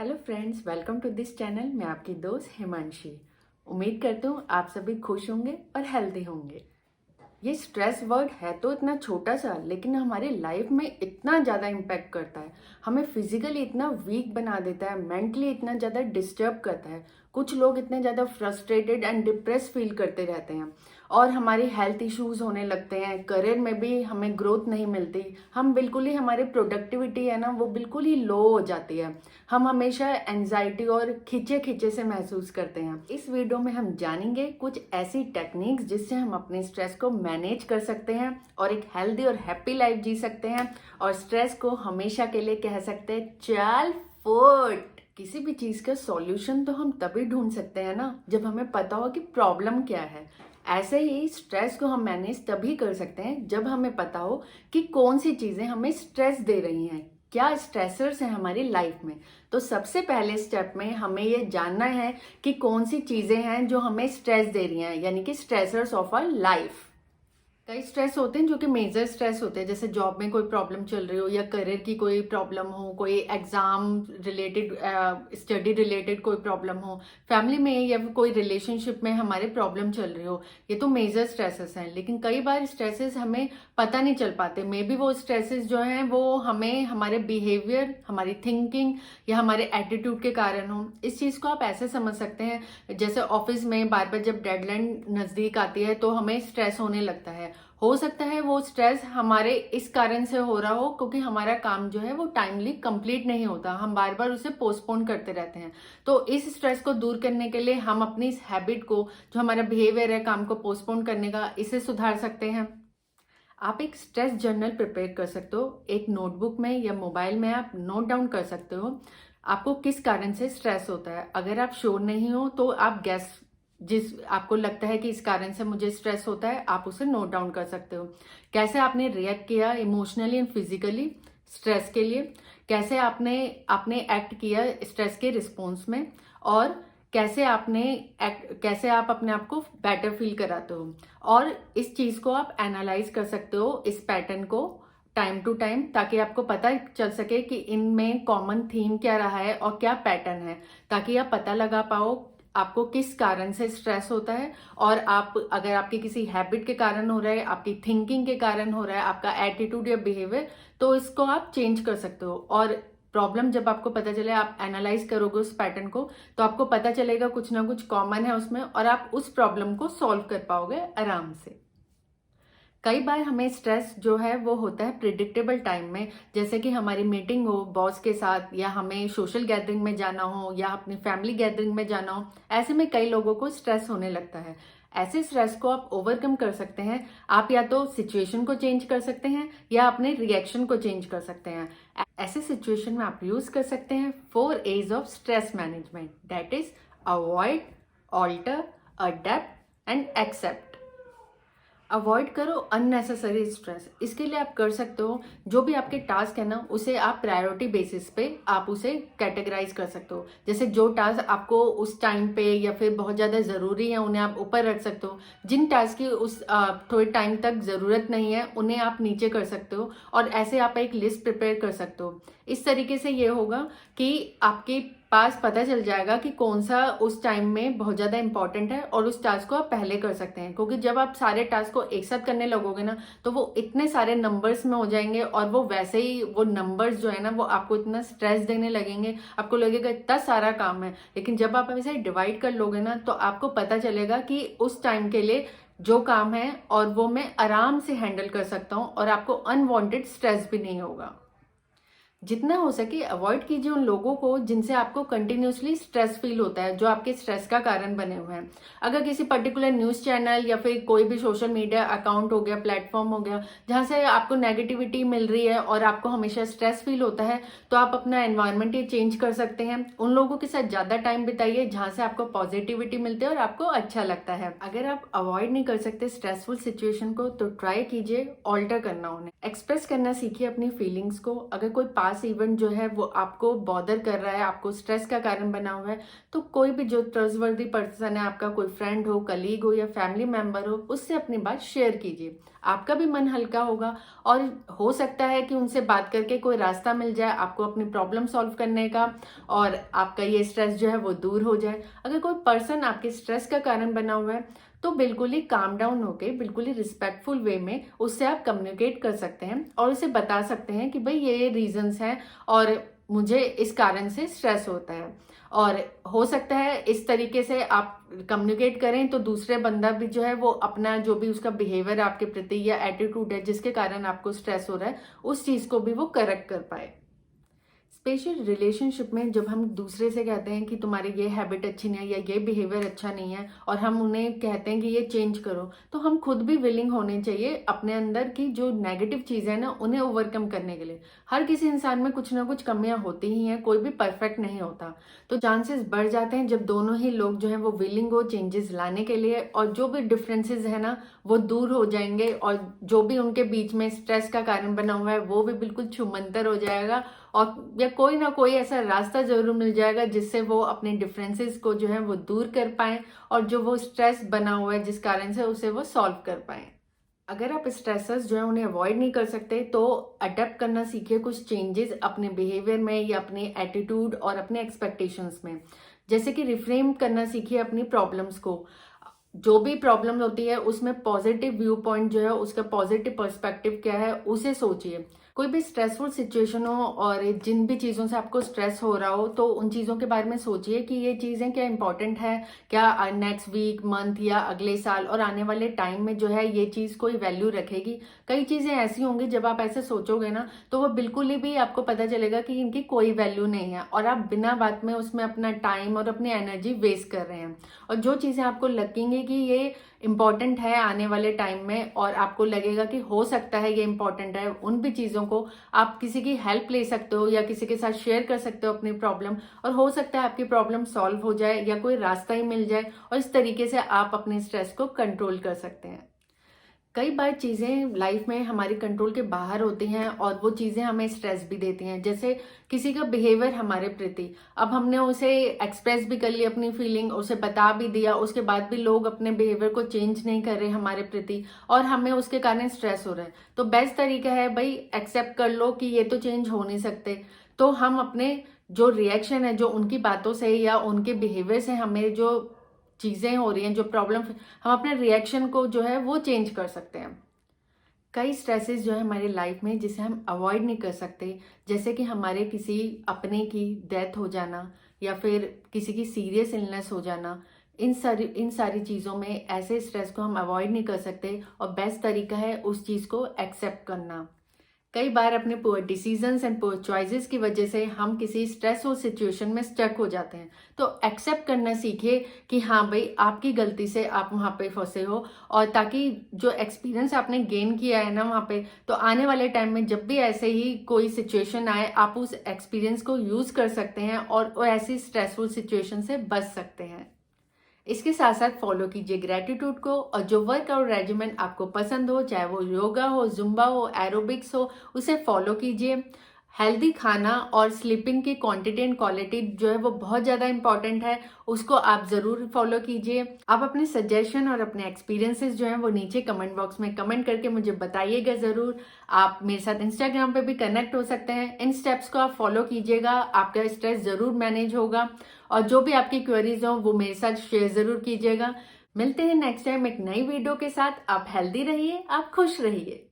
Hello friends, welcome to this channel. मैं आपकी दोस्त हिमांशी। उम्मीद करती हूँ आप सभी खुश होंगे और हेल्दी होंगे। ये स्ट्रेस वर्ड है तो इतना छोटा सा, लेकिन हमारी लाइफ में इतना ज़्यादा इम्पैक्ट करता है। हमें फिजिकली इतना वीक बना देता है, मेंटली इतना ज़्यादा डिस्टर्ब करता है। कुछ लोग इतने ज़्यादा फ्रस्ट्रेटेड एंड डिप्रेस फील करते रहते हैं और हमारी हेल्थ इश्यूज होने लगते हैं। करियर में भी हमें ग्रोथ नहीं मिलती। हम बिल्कुल ही, हमारी प्रोडक्टिविटी है ना, वो बिल्कुल ही लो हो जाती है। हम हमेशा एंजाइटी और खिंचे खिंचे से महसूस करते हैं। इस वीडियो में हम जानेंगे कुछ ऐसी टेक्निक्स जिससे हम अपने स्ट्रेस को मैनेज कर सकते हैं और एक हेल्दी और हैप्पी लाइफ जी सकते हैं और स्ट्रेस को हमेशा के लिए कह सकते हैं चल फुट। किसी भी चीज का सॉल्यूशन तो हम तभी ढूंढ सकते हैं ना, जब हमें पता हो कि प्रॉब्लम क्या है। ऐसे ही स्ट्रेस को हम मैनेज तभी कर सकते हैं जब हमें पता हो कि कौन सी चीजें हमें स्ट्रेस दे रही हैं, क्या स्ट्रेसर्स हैं हमारी लाइफ में। तो सबसे पहले स्टेप में हमें ये जानना है कि कौन सी चीजें हैं जो हमें स्ट्रेस दे रही हैं, यानी कि स्ट्रेसर्स ऑफ आवर लाइफ। कई स्ट्रेस होते हैं जो कि मेजर स्ट्रेस होते हैं, जैसे जॉब में कोई प्रॉब्लम चल रही हो या करियर की कोई प्रॉब्लम हो, कोई एग्जाम रिलेटेड, स्टडी रिलेटेड कोई प्रॉब्लम हो, फैमिली में या कोई रिलेशनशिप में हमारे प्रॉब्लम चल रही हो। ये तो मेजर स्ट्रेसेस हैं, लेकिन कई बार स्ट्रेसेस हमें पता नहीं चल पाते। मे बी वो स्ट्रेसेस जो हैं वो हमें हमारे बिहेवियर, हमारी थिंकिंग या हमारे एटीट्यूड के कारण हो। इस चीज़ को आप ऐसे समझ सकते हैं, जैसे ऑफिस में बार बार जब डेडलाइन नज़दीक आती है तो हमें स्ट्रेस होने लगता है। हो सकता है वो स्ट्रेस हमारे इस कारण से हो रहा हो क्योंकि हमारा काम जो है वो टाइमली कंप्लीट नहीं होता, हम बार बार उसे पोस्टपोन करते रहते हैं। तो इस स्ट्रेस को दूर करने के लिए हम अपनी इस हैबिट को, जो हमारा बिहेवियर है काम को पोस्टपोन करने का, इसे सुधार सकते हैं। आप एक स्ट्रेस जर्नल प्रिपेयर कर सकते हो। एक नोटबुक में या मोबाइल में आप नोट डाउन कर सकते हो आपको किस कारण से स्ट्रेस होता है। अगर आप श्योर नहीं हो तो आप गैस, जिस आपको लगता है कि इस कारण से मुझे स्ट्रेस होता है, आप उसे नोट डाउन कर सकते हो। कैसे आपने रिएक्ट किया इमोशनली एंड फिजिकली स्ट्रेस के लिए, कैसे आपने आपने एक्ट किया स्ट्रेस के रिस्पॉन्स में, और कैसे आप अपने आप को बेटर फील कराते हो। और इस चीज को आप एनालाइज कर सकते हो, इस पैटर्न को टाइम टू टाइम, ताकि आपको पता चल सके कि इनमें कॉमन थीम क्या रहा है और क्या पैटर्न है, ताकि आप पता लगा पाओ आपको किस कारण से स्ट्रेस होता है। और आप, अगर आपकी किसी हैबिट के कारण हो रहा है, आपकी थिंकिंग के कारण हो रहा है, आपका एटीट्यूड या बिहेवियर, तो इसको आप चेंज कर सकते हो। और प्रॉब्लम जब आपको पता चले, आप एनालाइज करोगे उस पैटर्न को, तो आपको पता चलेगा कुछ ना कुछ कॉमन है उसमें और आप उस प्रॉब्लम को सॉल्व कर पाओगे आराम से। कई बार हमें स्ट्रेस जो है वो होता है प्रिडिक्टेबल टाइम में, जैसे कि हमारी मीटिंग हो बॉस के साथ, या हमें सोशल गैदरिंग में जाना हो, या अपनी फैमिली गैदरिंग में जाना हो। ऐसे में कई लोगों को स्ट्रेस होने लगता है। ऐसे स्ट्रेस को आप ओवरकम कर सकते हैं। आप या तो सिचुएशन को चेंज कर सकते हैं या अपने रिएक्शन को चेंज कर सकते हैं। ऐसे सिचुएशन में आप यूज कर सकते हैं 4 A's of stress management, that is avoid, alter, adapt and accept. Avoid करो अननेसेसरी स्ट्रेस। इसके लिए आप कर सकते हो, जो भी आपके टास्क है ना, उसे आप प्रायोरिटी बेसिस पे आप उसे कैटेगराइज कर सकते हो। जैसे जो टास्क आपको उस टाइम पे या फिर बहुत ज़्यादा ज़रूरी है, उन्हें आप ऊपर रख सकते हो। जिन टास्क की उस थोड़े टाइम तक ज़रूरत नहीं है, उन्हें आप नीचे कर सकते हो। और ऐसे आप एक लिस्ट प्रिपेयर कर सकते हो। इस तरीके से ये होगा कि आपके पास पता चल जाएगा कि कौन सा उस टाइम में बहुत ज़्यादा इंपॉर्टेंट है और उस टास्क को आप पहले कर सकते हैं। क्योंकि जब आप सारे टास्क को एक साथ करने लगोगे ना, तो वो इतने सारे नंबर्स में हो जाएंगे और वो वैसे ही वो नंबर्स जो है ना, वो आपको इतना स्ट्रेस देने लगेंगे। आपको लगेगा इतना सारा काम है, लेकिन जब आप ऐसे डिवाइड कर लोगे ना, तो आपको पता चलेगा कि उस टाइम के लिए जो काम है और वो मैं आराम से हैंडल कर सकता हूँ और आपको अनवांटेड स्ट्रेस भी नहीं होगा। जितना हो सके अवॉइड कीजिए उन लोगों को जिनसे आपको कंटिन्यूसली स्ट्रेस फील होता है, जो आपके स्ट्रेस का कारण बने हुए हैं। अगर किसी पर्टिकुलर न्यूज चैनल या फिर कोई भी सोशल मीडिया अकाउंट हो गया, प्लेटफॉर्म हो गया, जहां से आपको नेगेटिविटी मिल रही है और आपको हमेशा स्ट्रेस फील होता है, तो आप अपना एनवायरनमेंट ये चेंज कर सकते हैं। उन लोगों के साथ ज्यादा टाइम बिताइए जहां से आपको पॉजिटिविटी मिलती है और आपको अच्छा लगता है। अगर आप अवॉइड नहीं कर सकते स्ट्रेसफुल सिचुएशन को, तो ट्राई कीजिए ऑल्टर करना, उन्हें एक्सप्रेस करना सीखिए अपनी फीलिंग्स को। अगर कोई खास इवेंट जो है वो आपको बॉदर कर रहा है, आपको स्ट्रेस का कारण बना हुआ है, तो कोई भी जो ट्रस्टवर्दी पर्सन है, आपका कोई फ्रेंड हो, कलीग हो या फैमिली मेंबर हो, उससे अपनी बात शेयर कीजिए। आपका भी मन हल्का होगा और हो सकता है कि उनसे बात करके कोई रास्ता मिल जाए आपको अपनी प्रॉब्लम सॉल्व करने का और आपका ये स्ट्रेस जो है वो दूर हो जाए। अगर कोई पर्सन आपके स्ट्रेस का कारण बना हुआ है तो बिल्कुल ही काम डाउन होके बिल्कुल ही रिस्पेक्टफुल वे में उससे आप कम्युनिकेट कर सकते हैं और उसे बता सकते हैं कि भाई ये रीजंस हैं और मुझे इस कारण से स्ट्रेस होता है। और हो सकता है इस तरीके से आप कम्युनिकेट करें तो दूसरे बंदा भी जो है वो अपना जो भी उसका बिहेवियर आपके प्रति या एटीट्यूड है जिसके कारण आपको स्ट्रेस हो रहा है उस चीज को भी वो करेक्ट कर पाए। स्पेशल रिलेशनशिप में जब हम दूसरे से कहते हैं कि तुम्हारी ये हैबिट अच्छी नहीं है या ये बिहेवियर अच्छा नहीं है और हम उन्हें कहते हैं कि ये चेंज करो, तो हम खुद भी विलिंग होने चाहिए अपने अंदर की जो नेगेटिव चीजें हैं ना उन्हें ओवरकम करने के लिए। हर किसी इंसान में कुछ ना कुछ कमियां होती ही हैं, कोई भी परफेक्ट नहीं होता। तो चांसेस बढ़ जाते हैं जब दोनों ही लोग जो है वो विलिंग हो चेंजेस लाने के लिए और जो भी डिफरेंसेस है ना वो दूर हो जाएंगे और जो भी उनके बीच में स्ट्रेस का कारण बना हुआ है वो भी बिल्कुल छूमंतर हो जाएगा और या कोई ना कोई ऐसा रास्ता जरूर मिल जाएगा जिससे वो अपने डिफरेंसेस को जो है वो दूर कर पाए और जो वो स्ट्रेस बना हुआ है जिस कारण से उसे वो सॉल्व कर पाए। अगर आप स्ट्रेसर्स जो है उन्हें अवॉइड नहीं कर सकते तो अडेप्ट करना सीखिए कुछ चेंजेस अपने बिहेवियर में या अपने एटीट्यूड और अपने एक्सपेक्टेशंस में। जैसे कि रिफ्रेम करना सीखिए अपनी प्रॉब्लम्स को। जो भी प्रॉब्लम होती है उसमें पॉजिटिव व्यू पॉइंट जो है उसका पॉजिटिव पर्सपेक्टिव क्या है उसे सोचिए। कोई भी स्ट्रेसफुल सिचुएशन हो और जिन भी चीज़ों से आपको स्ट्रेस हो रहा हो तो उन चीज़ों के बारे में सोचिए कि ये चीज़ें क्या इंपॉर्टेंट है, क्या नेक्स्ट वीक मंथ या अगले साल और आने वाले टाइम में जो है ये चीज़ कोई वैल्यू रखेगी। कई चीज़ें ऐसी होंगी जब आप ऐसे सोचोगे ना तो वो बिल्कुल ही भी आपको पता चलेगा कि इनकी कोई वैल्यू नहीं है और आप बिना बात में उसमें अपना टाइम और अपनी एनर्जी वेस्ट कर रहे हैं। और जो चीज़ें आपको लगेंगी कि ये इम्पॉर्टेंट है आने वाले टाइम में और आपको लगेगा कि हो सकता है ये इम्पॉर्टेंट है, उन भी चीज़ों को आप किसी की हेल्प ले सकते हो या किसी के साथ शेयर कर सकते हो अपनी प्रॉब्लम और हो सकता है आपकी प्रॉब्लम सॉल्व हो जाए या कोई रास्ता ही मिल जाए और इस तरीके से आप अपने स्ट्रेस को कंट्रोल कर सकते हैं। कई बार चीज़ें लाइफ में हमारी कंट्रोल के बाहर होती हैं और वो चीज़ें हमें स्ट्रेस भी देती हैं। जैसे किसी का बिहेवियर हमारे प्रति, अब हमने उसे एक्सप्रेस भी कर लिया अपनी फीलिंग, उसे बता भी दिया, उसके बाद भी लोग अपने बिहेवियर को चेंज नहीं कर रहे हमारे प्रति और हमें उसके कारण स्ट्रेस हो रहा है। तो बेस्ट तरीका है भाई एक्सेप्ट कर लो कि ये तो चेंज हो नहीं सकते। तो हम अपने जो रिएक्शन है जो उनकी बातों से या उनके बिहेवियर से हमें जो चीज़ें हो रही हैं, जो प्रॉब्लम, हम अपने रिएक्शन को जो है वो चेंज कर सकते हैं। कई स्ट्रेसेस जो है हमारी लाइफ में जिसे हम अवॉइड नहीं कर सकते, जैसे कि हमारे किसी अपने की डेथ हो जाना या फिर किसी की सीरियस इलनेस हो जाना। इन सारी चीज़ों में ऐसे स्ट्रेस को हम अवॉइड नहीं कर सकते और बेस्ट तरीका है उस चीज़ को एक्सेप्ट करना। कई बार अपने poor decisions and poor choices की वजह से हम किसी स्ट्रेसफुल सिचुएशन में स्टक हो जाते हैं। तो एक्सेप्ट करना सीखिए कि हाँ भाई आपकी गलती से आप वहाँ पे फंसे हो और ताकि जो एक्सपीरियंस आपने गेन किया है ना वहाँ पे, तो आने वाले टाइम में जब भी ऐसे ही कोई सिचुएशन आए आप उस एक्सपीरियंस को यूज कर सकते हैं और ऐसी स्ट्रेसफुल सिचुएशन से बच सकते हैं। इसके साथ साथ फॉलो कीजिए ग्रेटिट्यूड को और जो वर्कआउट रेजिमेंट आपको पसंद हो, चाहे वो योगा हो, जुम्बा हो, एरोबिक्स हो, उसे फॉलो कीजिए। हेल्दी खाना और स्लीपिंग की क्वांटिटी एंड क्वालिटी जो है वो बहुत ज़्यादा इंपॉर्टेंट है, उसको आप ज़रूर फॉलो कीजिए। आप अपने सजेशन और अपने एक्सपीरियंसेस जो हैं वो नीचे कमेंट बॉक्स में कमेंट करके मुझे बताइएगा ज़रूर। आप मेरे साथ इंस्टाग्राम पे भी कनेक्ट हो सकते हैं। इन स्टेप्स को आप फॉलो कीजिएगा, आपका स्ट्रेस ज़रूर मैनेज होगा और जो भी आपकी क्वेरीज हो वो मेरे साथ शेयर ज़रूर कीजिएगा। मिलते हैं नेक्स्ट टाइम एक नई वीडियो के साथ। आप हेल्दी रहिए, आप खुश रहिए।